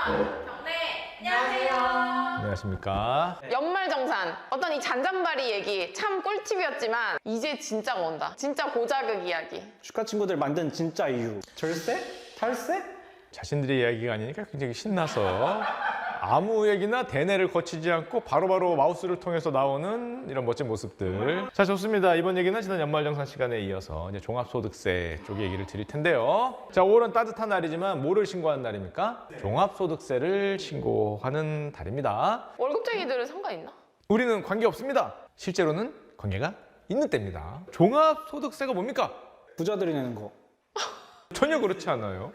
경례! 안녕하세요. 안녕하십니까. 연말정산 어떤 이 잔잔바리 얘기 참 꿀팁이었지만 이제 진짜가 온다. 진짜 고자극 이야기. 축하 친구들 만든 진짜 이유. 절세? 탈세? 자신들의 이야기가 아니니까 굉장히 신나서 아무 얘기나 대내를 거치지 않고 바로바로 마우스를 통해서 나오는 이런 멋진 모습들. 자, 좋습니다. 이번 얘기는 지난 연말정산 시간에 이어서 이제 종합소득세 쪽 얘기를 드릴 텐데요. 자, 5월은 따뜻한 날이지만 뭐를 신고하는 날입니까? 종합소득세를 신고하는 달입니다. 월급쟁이들은 상관 있나? 우리는 관계 없습니다. 실제로는 관계가 있는 때입니다. 종합소득세가 뭡니까? 부자들이 내는 거. 전혀 그렇지 않아요.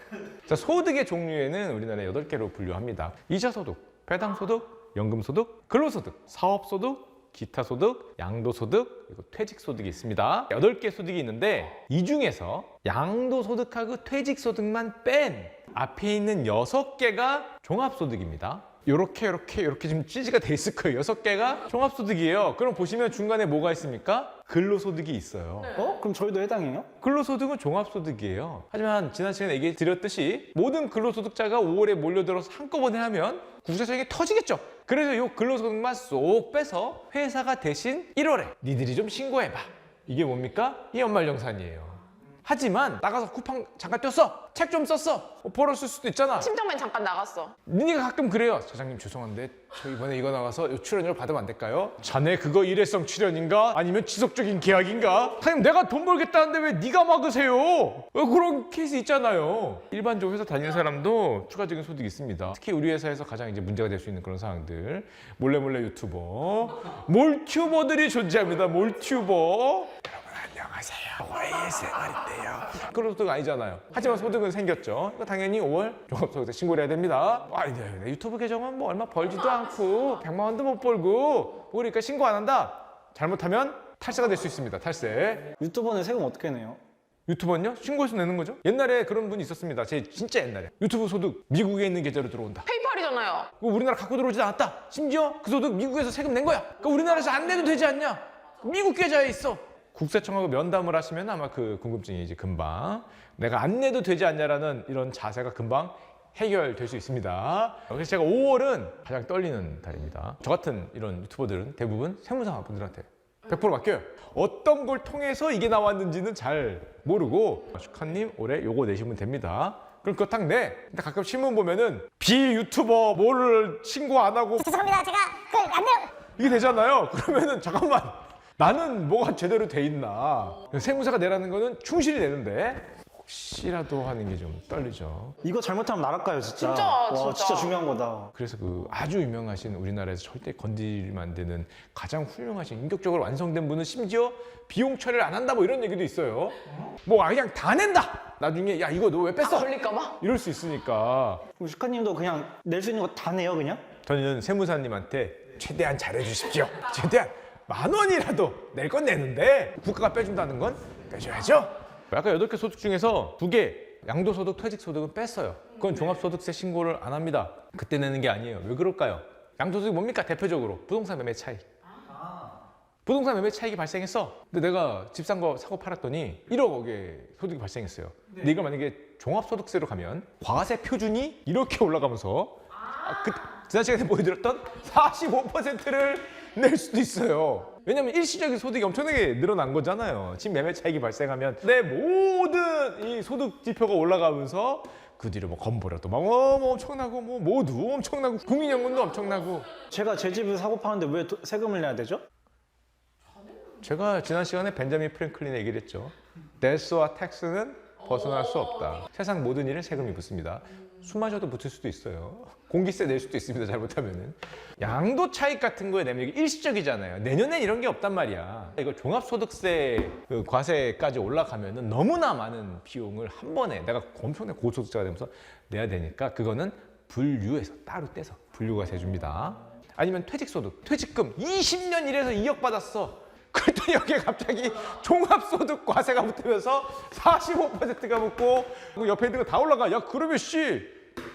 자, 소득의 종류에는 우리나라에 8개로 분류합니다. 이자소득, 배당소득, 연금소득, 근로소득, 사업소득, 기타소득, 양도소득, 그리고 퇴직소득이 있습니다. 8개 소득이 있는데 이 중에서 양도소득하고 퇴직소득만 뺀 앞에 있는 6개가 종합소득입니다. 이렇게 지금 찌지가 돼 있을 거예요. 6개가 종합소득이에요. 그럼 보시면 중간에 뭐가 있습니까? 근로소득이 있어요. 그럼 저희도 해당해요? 근로소득은 종합소득이에요. 하지만 지난 시간에 얘기 드렸듯이 모든 근로소득자가 5월에 몰려들어서 한꺼번에 하면 국세청이 터지겠죠. 그래서 이 근로소득만 쏙 빼서 회사가 대신 1월에 니들이 좀 신고해봐. 이게 뭡니까? 이 연말정산이에요. 하지만 나가서 쿠팡 잠깐 뛰었어. 책 좀 썼어. 벌었을 수도 있잖아. 심장맨 잠깐 나갔어. 니가 가끔 그래요. 사장님 죄송한데 저 이번에 이거 나가서 출연료를 받으면 안 될까요? 자네 그거 일회성 출연인가? 아니면 지속적인 계약인가? 사장님 내가 돈 벌겠다는데 왜 네가 막으세요? 그런 케이스 있잖아요. 일반적으로 회사 다니는 사람도 추가적인 소득이 있습니다. 특히 우리 회사에서 가장 이제 문제가 될 수 있는 그런 상황들. 몰래 유튜버. 몰튜버들이 존재합니다. 몰튜버. 안녕하세요. ASMR인데요. 그런 소득 아니잖아요. 하지만 소득은 생겼죠. 그러니까 당연히 5월 종합소득세 신고를 해야 됩니다. 내 유튜브 계정은 뭐 얼마 벌지도 않고 100만 원도 못 벌고 그러니까 신고 안 한다. 잘못하면 탈세가 될 수 있습니다. 탈세. 유튜버는 세금 어떻게 내요? 유튜버는요? 신고해서 내는 거죠. 옛날에 그런 분이 있었습니다. 제 진짜 옛날에. 유튜브 소득 미국에 있는 계좌로 들어온다. 페이팔이잖아요. 우리나라 갖고 들어오지 않았다. 심지어 그 소득 미국에서 세금 낸 거야. 그러니까 우리나라에서 안 내도 되지 않냐? 미국 계좌에 있어. 국세청하고 면담을 하시면 아마 그 궁금증이 이제 금방 내가 안 내도 되지 않냐라는 이런 자세가 금방 해결될 수 있습니다. 그래서 제가 5월은 가장 떨리는 달입니다. 저 같은 이런 유튜버들은 대부분 세무사 분들한테 100% 맡겨요. 어떤 걸 통해서 이게 나왔는지는 잘 모르고 축하님 올해 요거 내시면 됩니다. 그럼 그거 딱 내. 근데 가끔 신문 보면은 비유튜버 뭐를 신고 안 하고 죄송합니다. 제가 그걸 안 내요. 이게 되잖아요. 그러면은 잠깐만. 나는 뭐가 제대로 돼 있나. 세무사가 내라는 거는 충실히 내는데 혹시라도 하는 게 좀 떨리죠. 이거 잘못하면 나갈까요, 진짜? 진짜, 와, 진짜. 중요한 거다. 그래서 그 아주 유명하신 우리나라에서 절대 건드리면 안 되는 가장 훌륭하신 인격적으로 완성된 분은 심지어 비용 처리를 안 한다 뭐 이런 얘기도 있어요. 뭐 그냥 다 낸다. 나중에 야 이거 너 왜 뺐어? 걸릴까봐? 이럴 수 있으니까. 그럼 슈카님도 그냥 낼 수 있는 거 다 내요, 그냥? 저는 세무사님한테 최대한 잘해주십시오. 최대한 10,000원이라도 낼 건 내는데 국가가 빼준다는 건 빼줘야죠. 아까 8개 소득 중에서 2개 양도소득, 퇴직소득은 뺐어요. 그건 종합소득세 신고를 안 합니다. 그때 내는 게 아니에요. 왜 그럴까요? 양도소득이 뭡니까? 대표적으로 부동산 매매 차익. 부동산 매매 차익이 발생했어. 근데 내가 집 산 거 사고 팔았더니 1억의 소득이 발생했어요. 근데 이걸 만약에 종합소득세로 가면 과세 표준이 이렇게 올라가면서 지난 시간에 보여드렸던 45%를 낼 수도 있어요. 왜냐면 일시적인 소득이 엄청나게 늘어난 거잖아요. 집 매매 차익이 발생하면 내 모든 이 소득 지표가 올라가면서 그 뒤로 뭐 건보료도 막 엄청나고 뭐 모두 엄청나고 국민연금도 엄청나고. 제가 제 집을 사고 파는데 왜 세금을 내야 되죠? 제가 지난 시간에 벤자민 프랭클린의 얘기를 했죠. 데스와 텍스는 벗어날 수 없다. 세상 모든 일은 세금이 붙습니다. 술 마셔도 붙을 수도 있어요. 공기세 낼 수도 있습니다. 잘못하면은. 양도 차익 같은 거에 내면 이게 일시적이잖아요. 내년엔 이런 게 없단 말이야. 이거 종합소득세 그 과세까지 올라가면은 너무나 많은 비용을 한 번에 내가 엄청나게 고소득자가 되면서 내야 되니까 그거는 분류해서 따로 떼서 분류과세 해줍니다. 아니면 퇴직소득, 퇴직금 20년 일해서 2억 받았어. 그랬더니 여기에 갑자기 종합소득 과세가 붙으면서 45%가 붙고 옆에 있는 거 다 올라가. 야 그러면 씨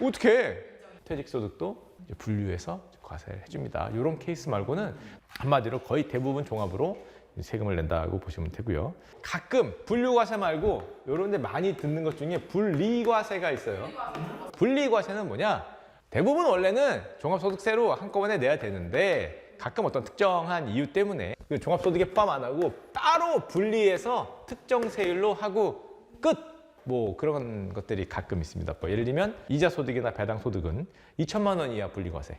어떡해. 퇴직소득도 이제 분류해서 과세를 해줍니다. 이런 케이스 말고는 한마디로 거의 대부분 종합으로 세금을 낸다고 보시면 되고요. 가끔 분류과세 말고 이런 데 많이 듣는 것 중에 분리과세가 있어요. 분리과세는 뭐냐? 대부분 원래는 종합소득세로 한꺼번에 내야 되는데 가끔 어떤 특정한 이유 때문에 그 종합소득에 포함 안 하고 따로 분리해서 특정 세율로 하고 끝! 뭐 그런 것들이 가끔 있습니다. 뭐 예를 들면 이자소득이나 배당소득은 2천만 원 이하 분리과세.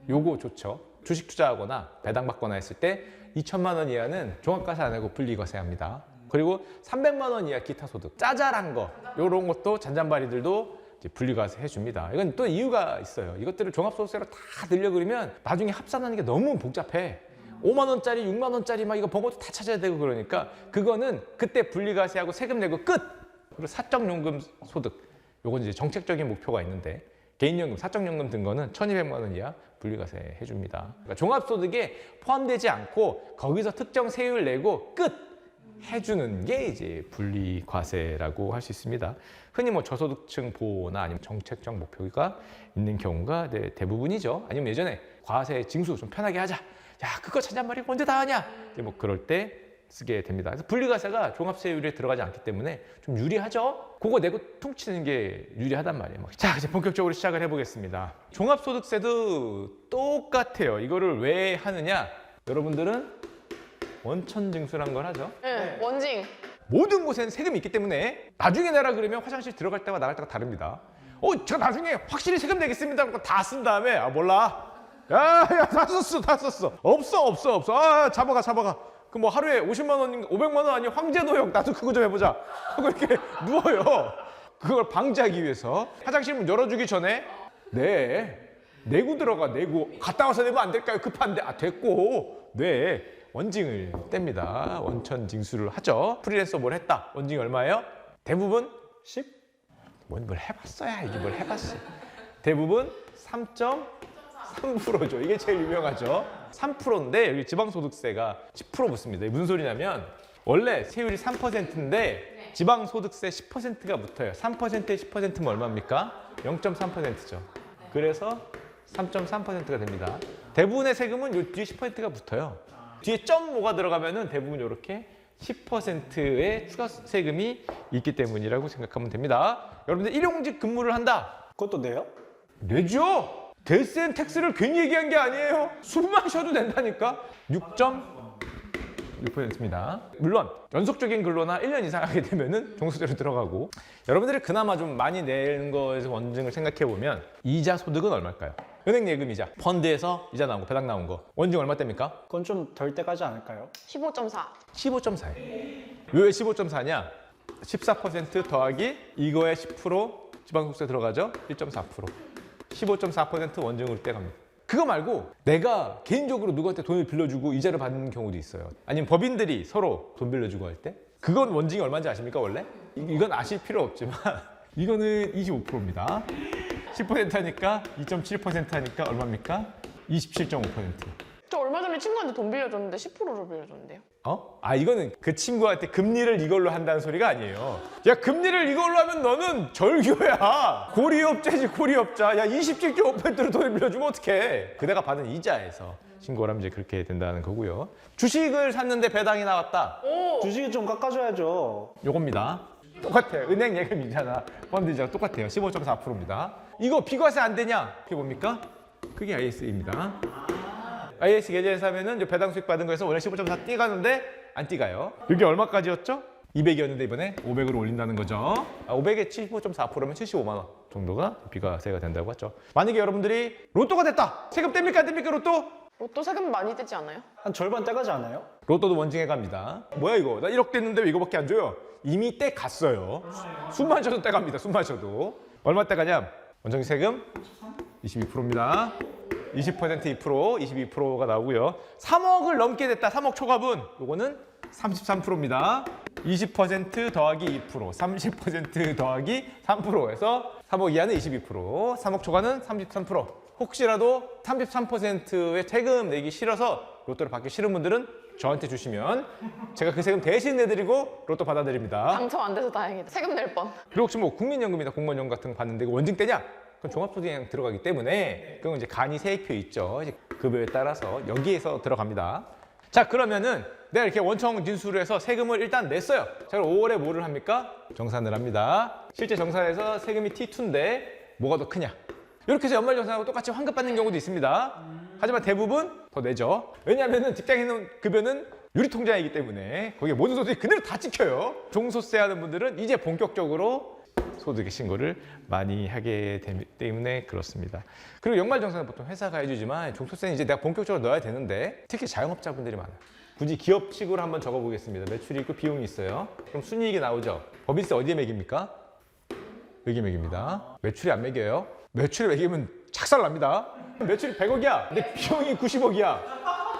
요거 좋죠. 주식 투자하거나 배당받거나 했을 때 2천만 원 이하는 종합과세 안 하고 분리과세합니다. 그리고 300만 원 이하 기타 소득, 짜잘한 거 요런 것도 잔잔바리들도 이제 분리과세 해줍니다. 이건 또 이유가 있어요. 이것들을 종합소득세로 다 늘려 그러면 나중에 합산하는 게 너무 복잡해. 5만 원짜리, 6만 원짜리 막 이거 번호도 다 찾아야 되고 그러니까 그거는 그때 분리과세하고 세금 내고 끝! 그리고 사적연금 소득, 요건 이제 정책적인 목표가 있는데 개인연금, 사적연금 든 거는 1,200만 원 이하 분리과세 해줍니다. 그러니까 종합소득에 포함되지 않고 거기서 특정 세율 내고 끝! 해주는 게 이제 분리과세라고 할 수 있습니다. 흔히 뭐 저소득층 보호나 아니면 정책적 목표가 있는 경우가 대부분이죠. 아니면 예전에 과세 징수 좀 편하게 하자. 야, 그거 잔잔말이 언제 다 하냐? 이제 뭐 그럴 때 쓰게 됩니다. 그래서 분리과세가 종합세율에 들어가지 않기 때문에 좀 유리하죠? 그거 내고 퉁치는 게 유리하단 말이에요. 자, 이제 본격적으로 시작을 해보겠습니다. 종합소득세도 똑같아요. 이거를 왜 하느냐? 여러분들은 원천징수란 걸 하죠. 네, 원징. 모든 곳에는 세금이 있기 때문에 나중에 내라 그러면 화장실 들어갈 때와 나갈 때가 다릅니다. 제가 나중에 확실히 세금 내겠습니다. 그거 다 쓴 다음에 몰라. 야, 다 썼어. 없어. 아, 잡아가. 그 뭐 하루에 50만 원인가 500만 원 아니야 황제노역 나도 그거 좀 해보자 하고 이렇게 누워요. 그걸 방지하기 위해서 화장실 문 열어주기 전에 내고 들어가. 내고 갔다 와서 내면 안 될까요? 급한데. 됐고 원징을 뗍니다. 원천징수를 하죠. 프리랜서 뭘 했다. 원징이 얼마예요? 대부분 10? 뭘 해봤어야 이게 뭘 해봤어. 대부분 3.3%죠. 이게 제일 유명하죠. 3%인데 여기 지방소득세가 10% 붙습니다. 무슨 소리냐면 원래 세율이 3%인데 지방소득세 10%가 붙어요. 3%에 10%면 얼마입니까? 0.3%죠. 그래서 3.3%가 됩니다. 대부분의 세금은 요 뒤에 10%가 붙어요. 뒤에 점 뭐가 들어가면은 대부분 이렇게 10%의 추가 세금이 있기 때문이라고 생각하면 됩니다. 여러분들 일용직 근무를 한다. 그것도 내요? 내죠. 데스앤 텍스를 괜히 얘기한 게 아니에요. 숨만 쉬어도 된다니까. 6.6%입니다. 물론 연속적인 근로나 1년 이상 하게 되면은 종소세로 들어가고 여러분들이 그나마 좀 많이 내는 거에서 원증을 생각해 보면 이자 소득은 얼마일까요? 은행 예금 이자, 펀드에서 이자 나온 거, 배당 나온 거 원증 얼마 때입니까? 그건 좀 덜 때가지 않을까요? 15.4. 15.4예요. 왜 15.4냐? 14% 더하기 이거에 10% 지방소득세 들어가죠? 1.4%. 15.4% 원증으로 떼갑니다. 그거 말고 내가 개인적으로 누구한테 돈을 빌려주고 이자를 받는 경우도 있어요. 아니면 법인들이 서로 돈 빌려주고 할 때 그건 원증이 얼마인지 아십니까 원래? 이건 아실 필요 없지만 이거는 25%입니다. 10% 하니까 2.7% 하니까 얼마입니까? 27.5%. 저 얼마 전에 친구한테 돈 빌려줬는데 10%를 빌려줬는데요. 이거는 그 친구한테 금리를 이걸로 한다는 소리가 아니에요. 야, 금리를 이걸로 하면 너는 절교야. 고리업자지, 고리업자. 야, 27.5%로 돈을 빌려주면 어떡해. 그대가 받은 이자에서 신고를 하면 이제 그렇게 된다는 거고요. 주식을 샀는데 배당이 나왔다. 주식이 좀 깎아줘야죠. 요겁니다. 똑같아요. 은행 예금 이자나 펀드 이자가 똑같아요. 15.4%입니다. 이거 비과세 안 되냐? 그게 뭡니까? 그게 IS입니다. IS 계좌에서 하면은 배당 수익 받은 거에서 원래 15.4 띄가는데 안 띄가요. 여기 얼마까지였죠? 200이었는데 이번에 500으로 올린다는 거죠. 500에 75.4%면 75만 원 정도가 비과세가 된다고 했죠. 만약에 여러분들이 로또가 됐다. 세금 뗍니까 안 뗍니까 로또? 로또 세금 많이 떼지 않아요? 한 절반 떼가지 않아요? 로또도 원징해 갑니다. 뭐야 이거? 나 1억 됐는데 왜 이거밖에 안 줘요? 이미 떼 갔어요. 숨만 쉬어도 떼 갑니다. 숨만 쉬어도. 얼마 떼 가냐? 원정 세금 22%입니다. 20% 2%, 22%가 나오고요. 3억을 넘게 됐다. 3억 초과분. 요거는 33%입니다. 20% 더하기 2%, 30% 더하기 3%에서 3억 이하는 22%, 3억 초과는 33%. 혹시라도 33%의 세금 내기 싫어서 로또를 받기 싫은 분들은 저한테 주시면 제가 그 세금 대신 내드리고 로또 받아드립니다. 당첨 안 돼서 다행이다. 세금 낼 뻔. 그리고 혹시 뭐 국민연금이나 공무원연금 같은 거 받는데 원증 떼냐? 그건 종합소득에 들어가기 때문에 그건 이제 간이 세액표 있죠. 이제 급여에 따라서 여기에서 들어갑니다. 자, 그러면은 내가 이렇게 원청 진수를 해서 세금을 일단 냈어요. 자, 그럼 5월에 뭐를 합니까? 정산을 합니다. 실제 정산해서 세금이 T2인데 뭐가 더 크냐? 이렇게 해서 연말정산하고 똑같이 환급 받는 경우도 있습니다. 하지만 대부분 더 내죠. 왜냐하면 직장인 급여는 유리통장이기 때문에 거기에 모든 소득이 그대로 다 찍혀요. 종소세 하는 분들은 이제 본격적으로 소득의 신고를 많이 하게 되기 때문에 그렇습니다. 그리고 연말정산은 보통 회사가 해주지만 종소세는 이제 내가 본격적으로 넣어야 되는데 특히 자영업자분들이 많아요. 굳이 기업식으로 한번 적어보겠습니다. 매출이 있고 비용이 있어요. 그럼 순이익이 나오죠. 법인세 어디에 매깁니까? 여기 매깁니다. 매출이 안 매겨요. 매출이 매기면 착살납니다. 매출이 100억이야. 근데 비용이 90억이야.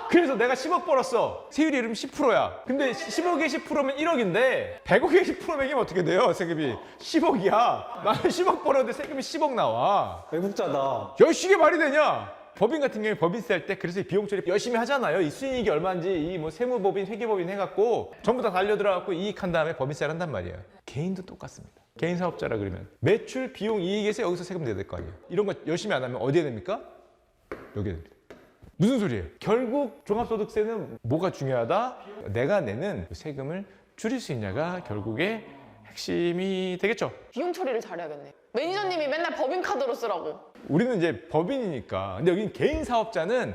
그래서 내가 10억 벌었어. 세율이 이러면 10%야. 근데 10억에 10%면 1억인데 100억에 10% 매기면 어떻게 돼요? 세금이 10억이야. 나는 10억 벌었는데 세금이 10억 나와. 외국자다. 열심히 말이 되냐? 법인 같은 경우에 법인세 할 때 그래서 비용 처리 열심히 하잖아요. 이 수익이 얼마인지 이 뭐 세무법인, 회계법인 해갖고 전부 다 달려들어갖고 이익한 다음에 법인세를 한단 말이에요. 개인도 똑같습니다. 개인 사업자라 그러면 매출, 비용, 이익에서 여기서 세금 내야 될 거 아니에요. 이런 거 열심히 안 하면 어디에 냅니까? 여기에 냅니다. 무슨 소리예요? 결국 종합소득세는 뭐가 중요하다? 내가 내는 세금을 줄일 수 있냐가 결국에 핵심이 되겠죠. 비용 처리를 잘해야겠네. 매니저님이 맨날 법인카드로 쓰라고. 우리는 이제 법인이니까. 근데 여기는 개인 사업자는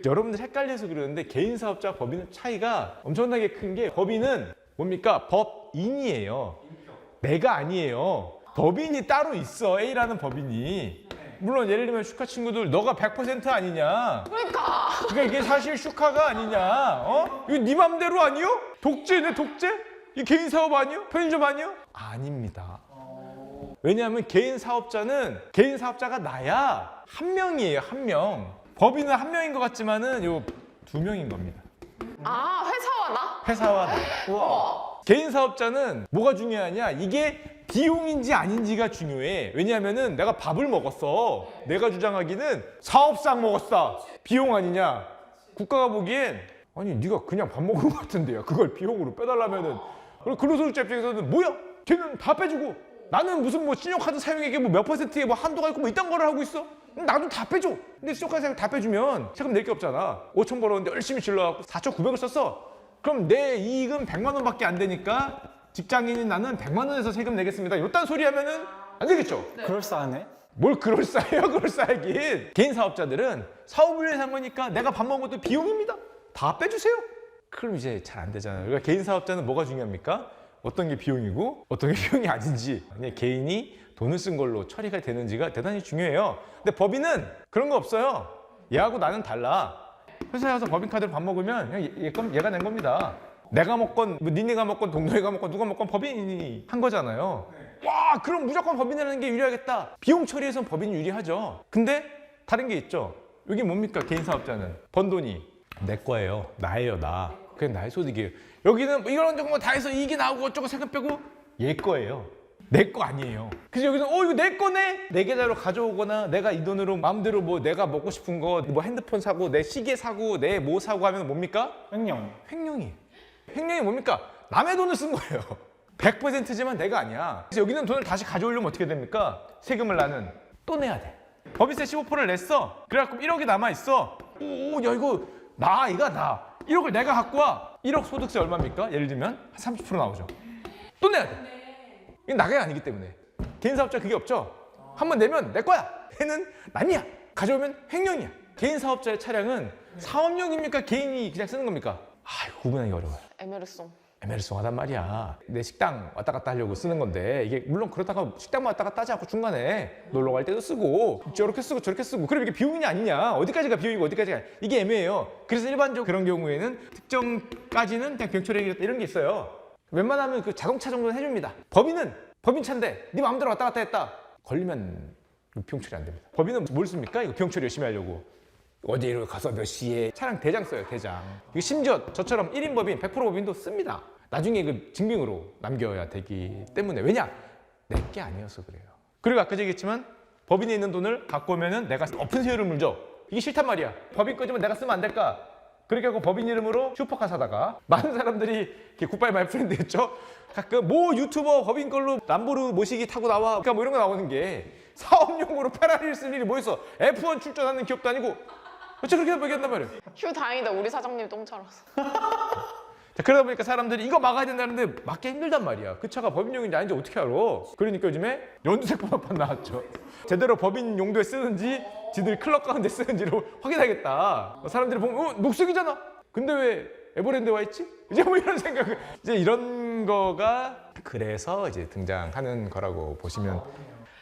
여러분들 헷갈려서 그러는데 개인 사업자 법인은 차이가 엄청나게 큰 게 법인은 뭡니까? 법인이에요. 내가 아니에요. 법인이 따로 있어. A라는 법인이. 물론 예를 들면 슈카 친구들 너가 100% 아니냐. 그러니까 이게 사실 슈카가 아니냐. 어? 이거 네 맘대로 아니요? 독재네 독재? 이 개인 사업 아니요? 편의점 아니요? 아닙니다. 왜냐하면 개인 사업자가 나야 한 명이에요. 한 명. 법인은 한 명인 것 같지만은 요 두 명인 겁니다. 아, 회사와 나? 회사와 나. 우와. 개인 사업자는 뭐가 중요하냐? 이게 비용인지 아닌지가 중요해. 왜냐하면은 내가 밥을 먹었어. 내가 주장하기는 사업상 먹었다. 비용 아니냐? 국가가 보기엔 아니 네가 그냥 밥 먹은 것 같은데요. 그걸 비용으로 빼달라면은 근로소득자 입장에서는 뭐야? 걔는 다 빼주고 나는 무슨 뭐 신용카드 사용액에 뭐 몇 퍼센트에 뭐 한도가 있고 뭐 이딴 거를 하고 있어? 나도 다 빼줘. 근데 신용카드 사용 다 빼주면 세금 낼 게 없잖아. 5천 벌었는데 열심히 질러갖고 4,900을 썼어. 그럼 내 이익은 100만 원밖에 안 되니까 직장인인 나는 100만 원에서 세금 내겠습니다. 이딴 소리 하면은 안 되겠죠? 그럴싸하네. 뭘 그럴싸해요? 그럴싸하긴. 개인 사업자들은 사업을 위해서 한 거니까 내가 밥 먹은 것도 비용입니다. 다 빼주세요. 그럼 이제 잘 안 되잖아요. 그러니까 개인 사업자는 뭐가 중요합니까? 어떤 게 비용이고 어떤 게 비용이 아닌지 그냥 개인이 돈을 쓴 걸로 처리가 되는지가 대단히 중요해요. 근데 법인은 그런 거 없어요. 얘하고 나는 달라. 회사에 가서 법인카드를 밥 먹으면 그냥 얘가 낸 겁니다. 내가 먹건 뭐 니네가 먹건 동료가 먹건 누가 먹건 법인이 한 거잖아요. 와 그럼 무조건 법인이라는 게 유리하겠다. 비용 처리에선 법인이 유리하죠. 근데 다른 게 있죠. 여기 뭡니까? 개인 사업자는 번 돈이 내 거예요. 나예요. 나. 그냥 나의 소득이에요. 여기는 뭐 이런 저런 거 다 해서 이익이 나오고 어쩌고 세금 빼고 얘 거예요. 내 거 아니에요. 그래서 여기서 이거 내 거네? 내 계좌로 가져오거나 내가 이 돈으로 마음대로 뭐 내가 먹고 싶은 거 뭐 핸드폰 사고 내 시계 사고 내 뭐 사고 하면 뭡니까? 횡령. 횡령이 뭡니까? 남의 돈을 쓴 거예요. 100%지만 내가 아니야. 그래서 여기는 돈을 다시 가져오려면 어떻게 됩니까? 세금을 나는 또 내야 돼. 법인세 15%를 냈어. 그래갖고 1억이 남아있어. 야 이거 나. 1억을 내가 갖고 와. 1억 소득세 얼마입니까? 예를 들면 한 30% 나오죠. 또 내야 돼. 이건 나가 아니기 때문에. 개인 사업자 그게 없죠. 한번 내면 내 거야. 얘는 남이야. 가져오면 횡령이야. 개인 사업자의 차량은 사업용입니까? 개인이 그냥 쓰는 겁니까? 구분하기 어려워요. 에메르송하단 말이야. 내 식당 왔다 갔다 하려고 쓰는 건데 이게 물론 그러다가 식당만 왔다 갔다 하지 않고 중간에 놀러 갈 때도 쓰고 저렇게 쓰고 저렇게 쓰고 그럼 이게 비용이냐 아니냐 어디까지가 비용이고 어디까지가 이게 애매해요. 그래서 일반적으로 그런 경우에는 특정까지는 그냥 병철 얘기했다 이런 게 있어요. 웬만하면 그 자동차 정도는 해줍니다. 법인은 법인차인데 네 마음대로 왔다 갔다 했다 걸리면 비용처리 안 됩니다. 법인은 뭘 씁니까? 이거 비용처리 열심히 하려고 어디로 가서 몇 시에 차량 대장 써요. 대장. 이거 심지어 저처럼 1인 법인 100% 법인도 씁니다. 나중에 그 증빙으로 남겨야 되기 때문에. 왜냐? 내 게 아니어서 그래요. 그리고 아까 얘기했지만 법인에 있는 돈을 갖고 오면은 내가 높은 세율을 물죠. 이게 싫단 말이야. 법인 거지만 내가 쓰면 안 될까? 그렇게 하고 법인 이름으로 슈퍼카 사다가 많은 사람들이 굿바이 마이 프렌드였죠. 가끔 뭐 유튜버 법인 걸로 람보르 모시기 타고 나와. 그러니까 뭐 이런 거 나오는 게 사업용으로 페라리를 쓸 일이 뭐 있어. F1 출전하는 기업도 아니고 어째 그렇게 얘기한단 말이에요. 휴 다행이다. 우리 사장님 똥 차라서. 자, 그러다 보니까 사람들이 이거 막아야 된다는데 막기 힘들단 말이야. 그 차가 법인용인지 아닌지 어떻게 알아? 그러니까 요즘에 연두색 번호판 나왔죠. 제대로 법인 용도에 쓰는지 지들 클럽 가운데 쓰는지를 확인하겠다. 사람들이 보면 녹색이잖아. 근데 왜 에버랜드에 와 있지? 이제 뭐 이런 생각을 이제 이런 거가 그래서 이제 등장하는 거라고 보시면.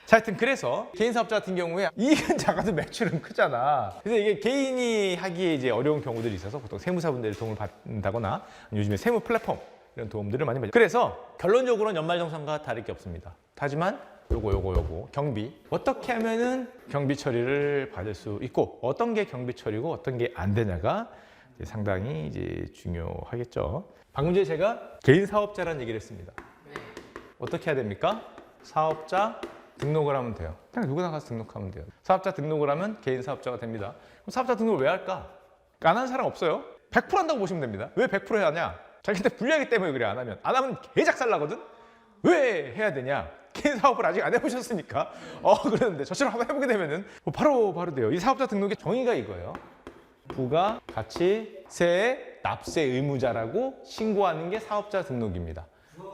자, 하여튼 그래서 개인 사업자 같은 경우에 이익은 작아도 매출은 크잖아. 그래서 이게 개인이 하기에 이제 어려운 경우들이 있어서 보통 세무사분들의 도움을 받는다거나 요즘에 세무 플랫폼 이런 도움들을 많이 받죠. 그래서 결론적으로는 연말정산과 다를 게 없습니다. 하지만 요거 경비 어떻게 하면은 경비 처리를 받을 수 있고 어떤 게 경비 처리고 어떤 게 안 되냐가 이제 상당히 이제 중요하겠죠. 방금 전에 제가 개인 사업자라는 얘기를 했습니다. 어떻게 해야 됩니까? 사업자 등록을 하면 돼요. 그냥 누구나 가서 등록하면 돼요. 사업자 등록을 하면 개인 사업자가 됩니다. 그럼 사업자 등록을 왜 할까? 안 하는 사람 없어요. 100% 한다고 보시면 됩니다. 왜 100% 해야 하냐? 자기한테 불리하기 때문에 그래. 안 하면 개작살나거든? 왜 해야 되냐? 개인 사업을 아직 안 해보셨으니까 그러는데 저처럼 한번 해보게 되면은 바로 돼요. 이 사업자 등록의 정의가 이거예요. 부가 가치세 납세 의무자라고 신고하는 게 사업자 등록입니다.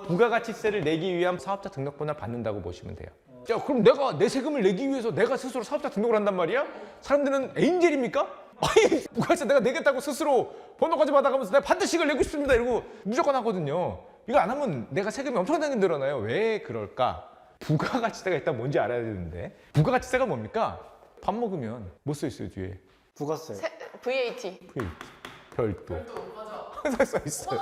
부가가치세를 내기 위한 사업자 등록번호를 받는다고 보시면 돼요. 야, 그럼 내가 내 세금을 내기 위해서 내가 스스로 사업자 등록을 한단 말이야? 사람들은 에인젤입니까? 아니, 부가가치세 내가 내겠다고 스스로 번호까지 받아가면서 내가 반드시 이걸 내고 싶습니다 이러고 무조건 하거든요. 이거 안 하면 내가 세금이 엄청나게 늘어나요. 왜 그럴까? 부가가치세가 일단 뭔지 알아야 되는데 부가가치세가 뭡니까? 밥 먹으면 뭐 써 있어요 뒤에? 부가세. VAT. 별도. 항상 써 있어요.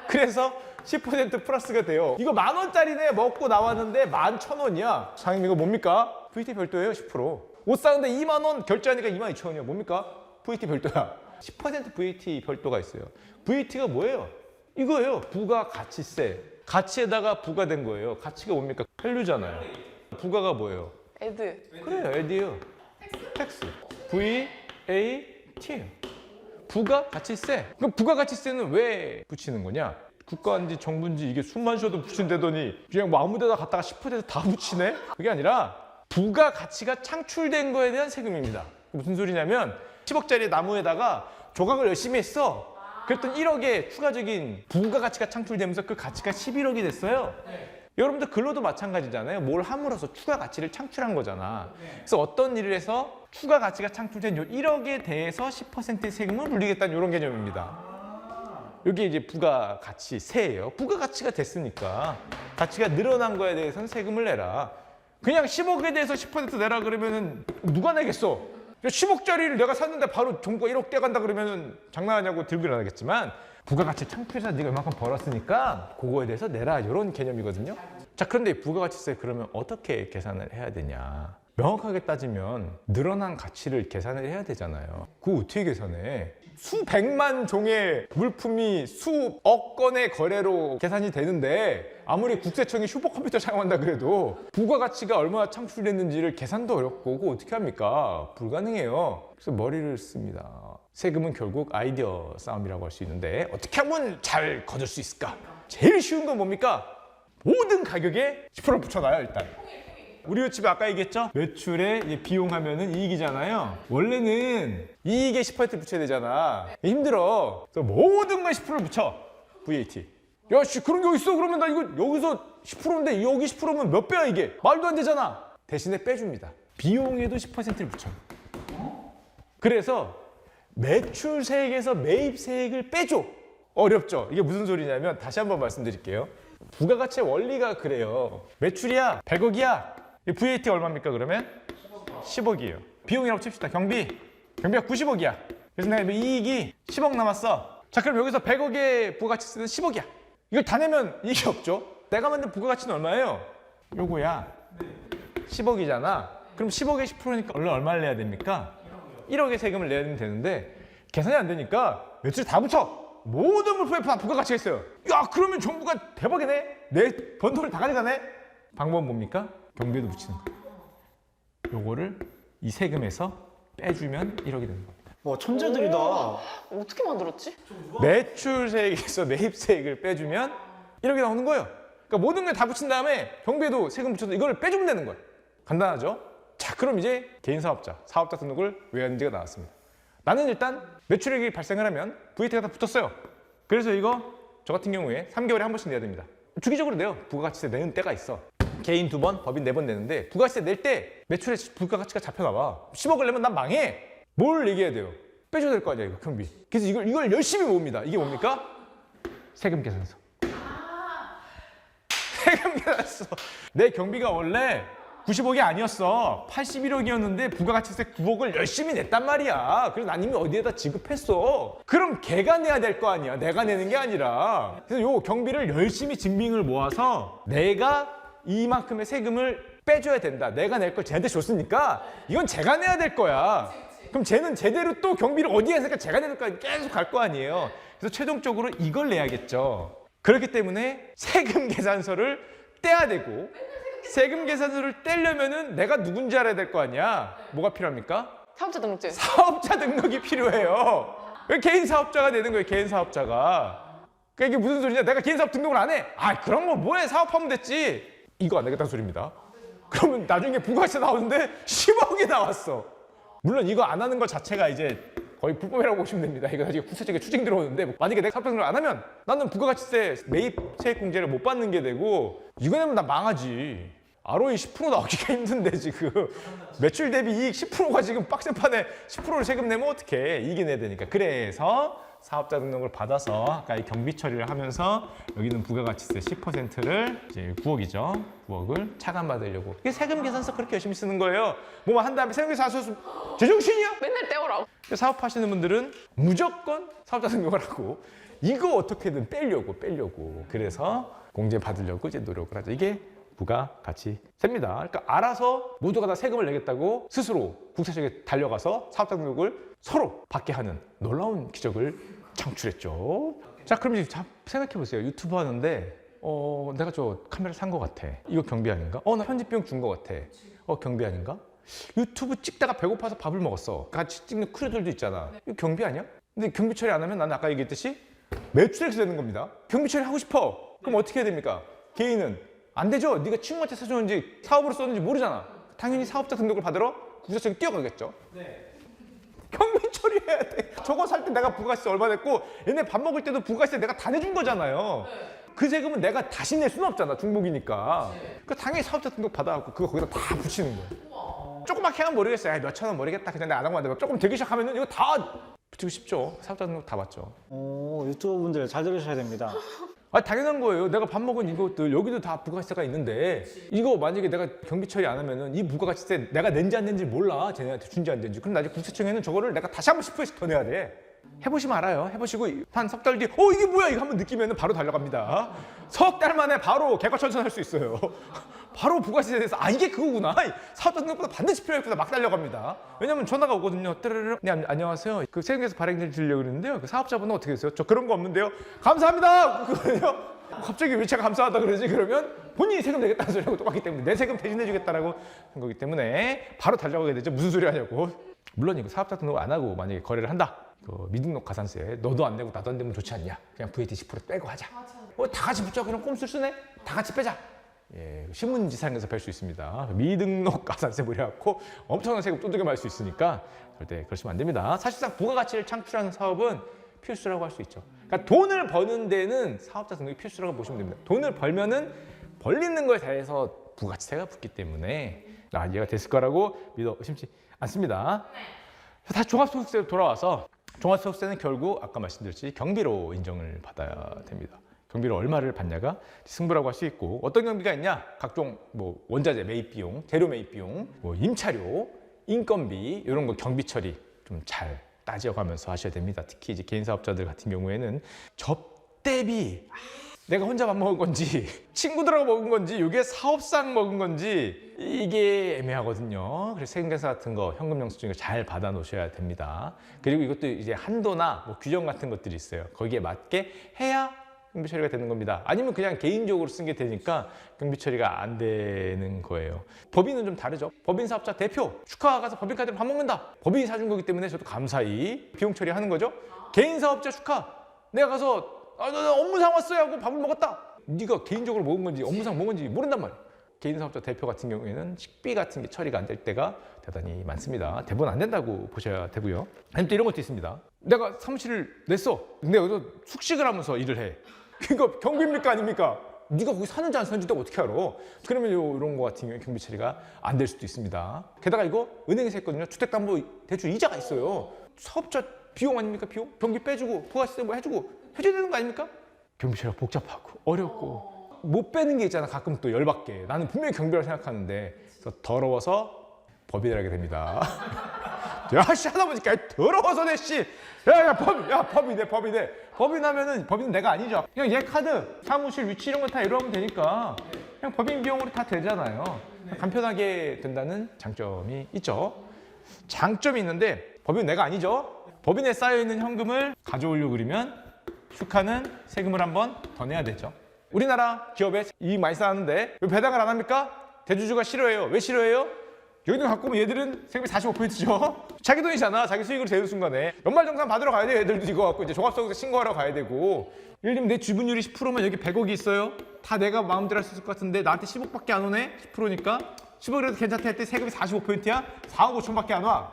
그래서 10% 플러스가 돼요. 이거 10,000원짜리네 먹고 나왔는데 11,000원이야. 사장님 이거 뭡니까? VAT 별도예요 10%. 옷 사는데 20,000원 결제하니까 22,000원이야. 뭡니까? VAT 별도야. 10% VAT 별도가 있어요. VAT가 뭐예요? 이거예요. 부가가치세. 가치에다가 부가된 거예요. 가치가 뭡니까? 밸류잖아요. 부가가 뭐예요? 애드. 그래요. 에디요. 텍스. VAT예요. 부가가치세. 그럼 부가가치세는 왜 붙이는 거냐? 국가인지 정부인지 이게 숨만 쉬어도 붙인다더니 그냥 뭐 아무 데다 갖다가 10%에서 다 붙이네? 그게 아니라 부가가치가 창출된 거에 대한 세금입니다. 무슨 소리냐면 10억짜리 나무에다가 조각을 열심히 했어. 그랬더니 1억의 추가적인 부가가치가 창출되면서 그 가치가 11억이 됐어요. 여러분들 글로도 마찬가지잖아요. 뭘 함으로써 추가 가치를 창출한 거잖아. 그래서 어떤 일을 해서 추가 가치가 창출된 요 1억에 대해서 10%의 세금을 물리겠다는 이런 개념입니다. 이게 이제 부가가치세예요. 부가가치가 됐으니까 가치가 늘어난 거에 대해서는 세금을 내라. 그냥 10억에 대해서 10% 내라 그러면은 누가 내겠어? 10억짜리를 내가 샀는데 바로 정부가 1억 떼간다 그러면은 장난하냐고 들고 일어나겠지만 부가가치 창출해서 네가 이만큼 벌었으니까 그거에 대해서 내라 이런 개념이거든요. 자, 그런데 부가가치세 그러면 어떻게 계산을 해야 되냐? 명확하게 따지면 늘어난 가치를 계산을 해야 되잖아요. 그거 어떻게 계산해? 수백만 종의 물품이 수억 건의 거래로 계산이 되는데 아무리 국세청이 슈퍼컴퓨터 사용한다 그래도 부가가치가 얼마나 창출됐는지를 계산도 어렵고 그거 어떻게 합니까? 불가능해요. 그래서 머리를 씁니다. 세금은 결국 아이디어 싸움이라고 할 수 있는데 어떻게 하면 잘 거둘 수 있을까? 제일 쉬운 건 뭡니까? 모든 가격에 10% 붙여놔요 일단. 우리 집에 아까 얘기했죠? 매출에 비용하면은 이익이잖아요. 원래는 이익에 10% 붙여야 되잖아. 힘들어. 그래서 모든 걸 10% 붙여. VAT. 야, 씨, 그런 게 있어? 그러면 나 이거 여기서 10%인데 여기 10%면 몇 배야 이게? 말도 안 되잖아. 대신에 빼줍니다. 비용에도 10%를 붙여. 그래서 매출세액에서 매입세액을 빼줘. 어렵죠? 이게 무슨 소리냐면 다시 한번 말씀드릴게요. 부가가치의 원리가 그래요. 매출이야 100억이야. VAT 얼마입니까 그러면? 10억이에요. 비용이라고 칩시다. 경비가 90억이야. 그래서 내가 이익이 10억 남았어. 자, 그럼 여기서 100억의 부가가치세는 10억이야. 이걸 다 내면 이익이 없죠. 내가 만든 부가가치는 얼마예요? 요거야. 10억이잖아. 그럼 10억에 10%니까 얼마를 내야 됩니까? 1억의 세금을 내야 되는데 계산이 안 되니까 매출 다 붙여. 모든 물품에 다 부가가치가 있어요. 야, 그러면 정부가 대박이네. 내 번 돈을 다 가져가네. 방법은 뭡니까? 경비에도 붙이는 거. 요거를 이 세금에서 빼주면 1억이 되는 겁니다. 와, 천재들이다. 어떻게 만들었지? 매출세액에서 매입세액을 빼주면 1억이 나오는 거예요. 그러니까 모든 걸 다 붙인 다음에 경비에도 세금 붙여서 이거를 빼주면 되는 거예요. 간단하죠? 자, 그럼 이제 개인 사업자 등록을 왜 하는지가 나왔습니다. 나는 일단 매출액이 발생을 하면 VAT가 다 붙었어요. 그래서 이거 저 같은 경우에 3개월에 한 번씩 내야 됩니다. 주기적으로 내요. 부가가치세 내는 때가 있어. 개인 2번, 법인 4번 내는데 부가가치세 낼 때 매출에 부가가치가 잡혀나와. 10억을 내면 난 망해. 뭘 얘기해야 돼요? 빼줘야 될 거 아니야, 이거 경비. 그래서 이걸 열심히 모읍니다. 이게 뭡니까? 세금 계산서. 세금 계산서. 내 경비가 원래 90억이 아니었어. 81억이었는데 부가가치세 9억을 열심히 냈단 말이야. 그래서 난 이미 어디에다 지급했어. 그럼 걔가 내야 될 거 아니야. 내가 내는 게 아니라. 그래서 요 경비를 열심히 증빙을 모아서 내가 이만큼의 세금을 빼줘야 된다. 내가 낼 걸 쟤한테 줬으니까 이건 제가 내야 될 거야. 그럼 쟤는 제대로 또 경비를 어디에 했으니까 제가 내는 거야. 계속 갈 거 아니에요. 그래서 최종적으로 이걸 내야겠죠. 그렇기 때문에 세금 계산서를 떼야 되고 세금 계산서를 떼려면은 내가 누군지 알아야 될 거 아니야. 뭐가 필요합니까? 사업자 등록증. 사업자 등록이 필요해요. 왜 개인 사업자가 내는 거예요, 개인 사업자가. 그러니까 이게 무슨 소리냐? 내가 개인 사업 등록을 안 해. 아, 그런 거 뭐해? 사업하면 됐지. 이거 안 되겠다는 소리입니다. 그러면 나중에 부가세 나오는데 10억이 나왔어. 물론 이거 안 하는 것 자체가 이제 거의 불법이라고 보시면 됩니다. 이거 나중에 국세청에 추징 들어오는데 만약에 내가 사업자 등록을 안 하면 나는 부가가치세 매입 세액공제를 못 받는 게 되고 이거 내면 나 망하지. ROE 10% 나오기가 힘든데 지금 매출 대비 이익 10%가 지금 빡센판에 10%를 세금 내면 어떡해. 이익이 내야 되니까. 그래서 사업자 등록을 받아서 아까 이 경비 처리를 하면서 여기는 부가가치세 10%를 이제 9억이죠. 9억을 차감받으려고. 이게 세금 계산서 그렇게 열심히 쓰는 거예요. 뭐만 한 다음에 세금 계산서 제정신이야? 맨날 떼오라고. 사업하시는 분들은 무조건 사업자 등록을 하고 이거 어떻게든 빼려고. 그래서 공제 받으려고 이제 노력을 하죠. 이게 부가가치세입니다. 그러니까 알아서 모두가 다 세금을 내겠다고 스스로 국세청에 달려가서 사업자 등록을 서로 받게 하는 놀라운 기적을 창출했죠. 자, 그럼 이제 생각해 보세요. 유튜브 하는데 내가 저 카메라 산 거 같아. 이거 경비 아닌가? 나 편집비용 준 거 같아. 경비 아닌가? 유튜브 찍다가 배고파서 밥을 먹었어. 같이 찍는 크루들도 있잖아. 이거 경비 아니야? 근데 경비 처리 안 하면 나는 아까 얘기했듯이 매출액이 되는 겁니다. 경비 처리 하고 싶어. 그럼 어떻게 해야 됩니까? 개인은 안 되죠. 네가 친구한테 사줬는지 사업으로 썼는지 모르잖아. 당연히 사업자 등록을 받으러 국세청에 뛰어가겠죠. 네. 경비 처리해야 돼. 저거 살 때 내가 부가세 얼마 냈고 얘네 밥 먹을 때도 부가세 내가 다 내준 거잖아요. 그 세금은 내가 다시 낼 수는 없잖아. 중복이니까. 그러니까 당연히 사업자 등록 받아갖고 그거 거기다 다 붙이는 거예요. 조그맣게 하면 모르겠어요. 몇 천 원 모르겠다. 그냥 내가 안 하고 만데 조금 되기 시작하면은 이거 다 붙이고 싶죠. 사업자 등록 다 받죠. 유튜브 분들 잘 들으셔야 됩니다. 당연한 거예요. 내가 밥 먹은 이것들 여기도 다 부가가치세가 있는데 이거 만약에 내가 경비 처리 안 하면은 이 부가가치세 내가 낸지 안 낸지 몰라. 쟤네한테 준지 안 낸지. 그럼 나중에 국세청에는 저거를 내가 다시 한번 10%씩 더 내야 돼. 해보시면 알아요. 해보시고 한 석 달 뒤에 이게 뭐야 이거 한번 느끼면은 바로 달려갑니다. 석 달 만에 바로 개과천선할 수 있어요. 바로 부가세에 대해서 이게 그거구나. 사업자 등록보다 반드시 필요했구나. 막 달려갑니다. 왜냐면 전화가 오거든요. 르르르. 네, 안녕하세요. 그 세금에서 발행을 드리려고 그러는데요. 그 사업자분은 어떻게 되세요? 저 그런 거 없는데요. 감사합니다. 그거든요. 갑자기 왜 제가 감사하다 그러지? 그러면 본인이 세금 내겠다는 소리하고 똑같기 때문에 내 세금 대신해 주겠다라고 한 거기 때문에 바로 달려가게 되죠. 무슨 소리 하냐고. 물론 이거 사업자 등록 안 하고 만약에 거래를 한다. 미등록 가산세 너도 안 내고 나도 안 내면 좋지 않냐? 그냥 VAT 10% 빼고 하자. 다 같이 붙자. 그럼 꼼수를 쓰네? 다 같이 빼자. 예, 신문지상에서 뵐 수 있습니다. 미등록 가산세 무려갖고 엄청난 세금 두들겨 맞을 수 있으니까 절대 그러시면 안 됩니다. 사실상 부가가치를 창출하는 사업은 필수라고 할 수 있죠. 그러니까 돈을 버는 데는 사업자 등록이 필수라고 보시면 됩니다. 돈을 벌면은 벌리는 거에 대해서 부가가치세가 붙기 때문에 이해가 됐을 거라고 믿어 의심치 않습니다. 다시 종합소득세로 돌아와서 종합소득세는 결국 아까 말씀드렸듯이 경비로 인정을 받아야 됩니다. 경비를 얼마를 받냐가 승부라고 할 수 있고 어떤 경비가 있냐? 각종 원자재 매입 비용, 재료 매입 비용, 임차료, 인건비 이런 거 경비 처리 좀 잘 따져가면서 하셔야 됩니다. 특히 이제 개인 사업자들 같은 경우에는 접대비 내가 혼자 밥 먹은 건지 친구들하고 먹은 건지 이게 사업상 먹은 건지 이게 애매하거든요. 그래서 세금계산 같은 거 현금 영수증을 잘 받아 놓으셔야 됩니다. 그리고 이것도 이제 한도나 규정 같은 것들이 있어요. 거기에 맞게 해야 경비 처리가 되는 겁니다. 아니면 그냥 개인적으로 쓴 게 되니까 경비 처리가 안 되는 거예요. 법인은 좀 다르죠. 법인 사업자 대표 축하 가서 법인카드로 밥 먹는다. 법인이 사준 거기 때문에 저도 감사히 비용 처리하는 거죠. 개인 사업자 축하 내가 가서 나 업무상 왔어요 하고 밥을 먹었다. 네가 개인적으로 먹은 건지 업무상 먹은 건지 모른단 말이야. 개인 사업자 대표 같은 경우에는 식비 같은 게 처리가 안 될 때가 대단히 많습니다. 대부분 안 된다고 보셔야 되고요. 아니면 또 이런 것도 있습니다. 내가 사무실을 냈어. 근데 여기서 숙식을 하면서 일을 해. 그거 경비입니까 아닙니까? 네가 거기 사는지 안 사는지 내가 어떻게 알아? 그러면 이런 거 같은 경우에 경비 처리가 안 될 수도 있습니다. 게다가 이거 은행에서 했거든요. 주택담보대출 이자가 있어요. 사업자 비용 아닙니까? 비용? 경비 빼주고 부가세 뭐 해주고 해줘야 되는 거 아닙니까? 경비 처리가 복잡하고 어렵고 못 빼는 게 있잖아. 가끔 또 열받게. 나는 분명히 경비라고 생각하는데 그래서 더러워서 법인을 하게 됩니다. 야씨 하다 보니까 더러워서 내 씨. 법인 하면은 법인은 내가 아니죠. 그냥 얘 카드, 사무실 위치 이런 거 다 이러면 되니까 그냥 법인 비용으로 다 되잖아요. 간편하게 된다는 장점이 있죠. 장점이 있는데 법인은 내가 아니죠. 법인에 쌓여있는 현금을 가져오려고 그러면 슈카는 세금을 한번 더 내야 되죠. 우리나라 기업에 이익 많이 쌓았는데 왜 배당을 안 합니까? 대주주가 싫어해요. 왜 싫어해요? 여기도 갖고 오면 얘들은 세금이 45%죠. 자기 돈이잖아. 자기 수익으로 되는 순간에 연말정산 받으러 가야 돼. 얘들도 이거 갖고 이제 종합소득세 신고하러 가야 되고. 예를 들면 내 지분율이 10%면 여기 100억이 있어요. 다 내가 마음대로 할 수 있을 것 같은데 나한테 10억밖에 안 오네. 10%니까 10억이라도 괜찮다 했더니 세금이 45%야. 4억 5천밖에 안 와.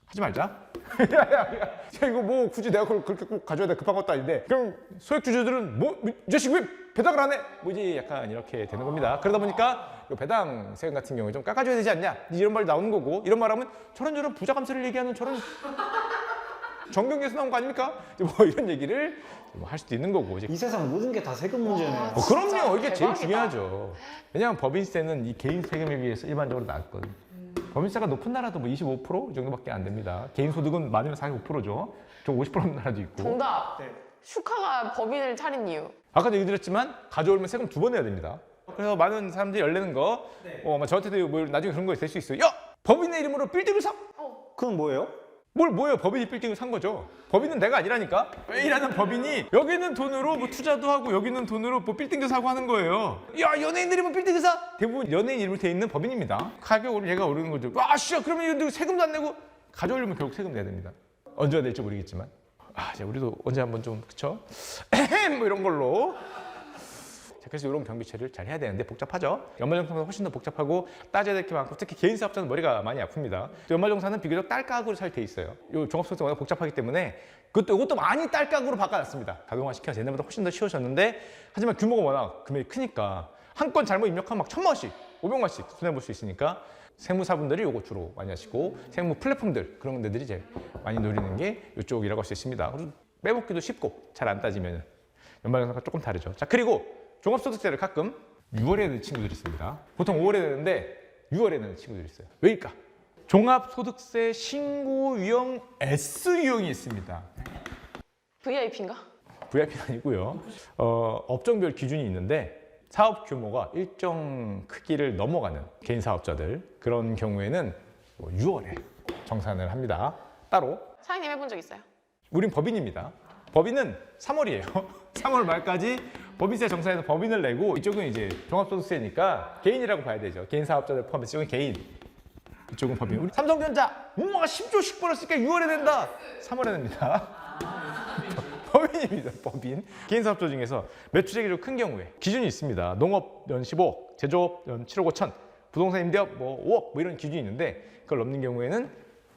하지 말자. 야, 이거 뭐 굳이 내가 그걸 그렇게 꼭 가져야 돼. 급한 것도 아닌데. 그럼 소액주주들은 이 자식 왜 배당을 안 해? 뭐 이제 약간 이렇게 되는 겁니다. 그러다 보니까 배당 세금 같은 경우에 좀 깎아줘야 되지 않냐? 이런 말 나오는 거고. 이런 말 하면 저런 부자 감세를 얘기하는 저런 정경에서 나온 거 아닙니까? 뭐 이런 얘기를 할 수도 있는 거고. 이제 이 세상 모든 게 다 세금 문제네요. 그럼요. 이게 제일 대박이다. 중요하죠. 왜냐하면 법인세는 이 개인 세금에 비해서 일반적으로 낮거든요. 법인세가 높은 나라도 뭐 25% 정도밖에 안 됩니다. 개인 소득은 많으면 45%죠. 좀 50% 없는 나라도 있고. 정답. 슈카가 법인을 차린 이유. 아까도 얘기 드렸지만 가져오면 세금 2번 내야 됩니다. 그래서 많은 사람들이 열내는 거, 저한테도 뭐 나중에 그런 거 될 수 있어요. 야! 법인의 이름으로 빌딩을 사? 그건 뭐예요? 뭐예요? 법인이 빌딩을 산 거죠. 법인은 내가 아니라니까. A라는 법인이 여기 있는 돈으로 뭐 투자도 하고 여기 있는 돈으로 뭐 빌딩도 사고 하는 거예요. 야, 연예인들이 뭐 빌딩을 사? 대부분 연예인 이름으로 돼 있는 법인입니다. 가격으로 얘가 오르는 거죠. 와, 씨, 그러면 이거 세금도 안 내고 가져오려면 결국 세금 내야 됩니다. 언제가 될지 모르겠지만. 이제 우리도 언제 한번 좀 그쵸? 뭐 이런 걸로. 그래서 이런 경비 처리를 잘 해야 되는데 복잡하죠. 연말정산보다 훨씬 더 복잡하고 따져야 될 게 많고 특히 개인 사업자는 머리가 많이 아픕니다. 연말정산은 비교적 딸깍으로 잘 돼 있어요. 이 종합소득세가 복잡하기 때문에 이것도 많이 딸깍으로 바꿔놨습니다. 자동화시켜서 옛날보다 훨씬 더 쉬워졌는데 하지만 규모가 워낙 금액이 크니까 한 건 잘못 입력하면 막 1,000만 원씩, 500만 원씩 손해볼 수 있으니까 세무사분들이 이거 주로 많이 하시고 세무 플랫폼들 그런 데들이 이제 많이 노리는 게 이쪽이라고 할 수 있습니다. 그리고 빼먹기도 쉽고 잘 안 따지면 연말정산과 조금 다르죠. 자, 그리고 종합소득세를 가끔 6월에 내는 친구들이 있습니다. 보통 5월에 내는데 6월에 내는 친구들이 있어요. 왜일까? 종합소득세 신고 유형 S 유형이 있습니다. VIP인가? VIP는 아니고요. 업종별 기준이 있는데 사업 규모가 일정 크기를 넘어가는 개인 사업자들 그런 경우에는 6월에 정산을 합니다. 따로. 사장님 해본 적 있어요? 우린 법인입니다. 법인은 3월이에요. 3월 말까지 법인세 정산해서 법인을 내고 이쪽은 이제 종합소득세니까 개인이라고 봐야 되죠. 개인 사업자들 포함해서 이쪽은 개인, 이쪽은 법인. 우리 삼성전자 10조씩 벌었으니까 6월에 낸다. 3월에 냅니다. 법인입니다. 법인. 개인 사업자 중에서 매출액이 좀 큰 경우에 기준이 있습니다. 농업 연 15억, 제조업 연 7억 5천, 부동산 임대업 5억 뭐 이런 기준이 있는데 그걸 넘는 경우에는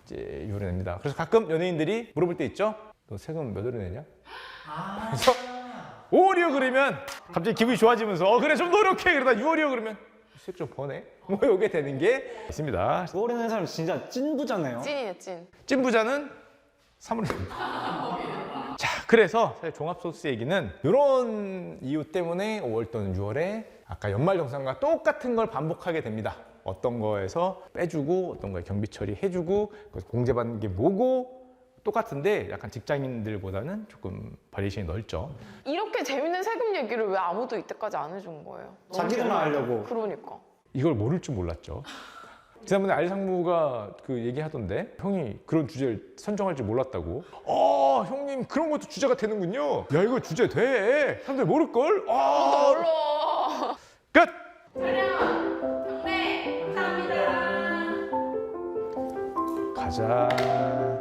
이제 6월에 냅니다. 그래서 가끔 연예인들이 물어볼 때 있죠. 너 세금 몇 월에 내냐? 그래서 5월이요 그러면 갑자기 기분이 좋아지면서 그래 좀 노력해 그러다 6월이요 그러면 수익 좀 버네 뭐 이게 되는 게 있습니다. 5월에 내는 사람 진짜 찐부자네요. 찐이네 찐. 찐부자는 3월에 냅니다. 자, 그래서 사실 종합소득세 얘기는 이런 이유 때문에 5월 또는 6월에 아까 연말정산과 똑같은 걸 반복하게 됩니다. 어떤 거에서 빼주고 어떤 거에 경비 처리해주고 공제받는 게 뭐고 똑같은데 약간 직장인들보다는 조금 바리에이션이 넓죠. 이렇게 재밌는 세금 얘기를 왜 아무도 이때까지 안 해준 거예요? 자기들만 하려고. 그러니까. 이걸 모를 줄 몰랐죠. 지난번에 알상무가 그 얘기하던데 형이 그런 주제를 선정할 줄 몰랐다고. 형님 그런 것도 주제가 되는군요. 야 이거 주제 돼. 사람들 모를걸? 몰라. 끝! 촬영 정리 감사합니다. 가자.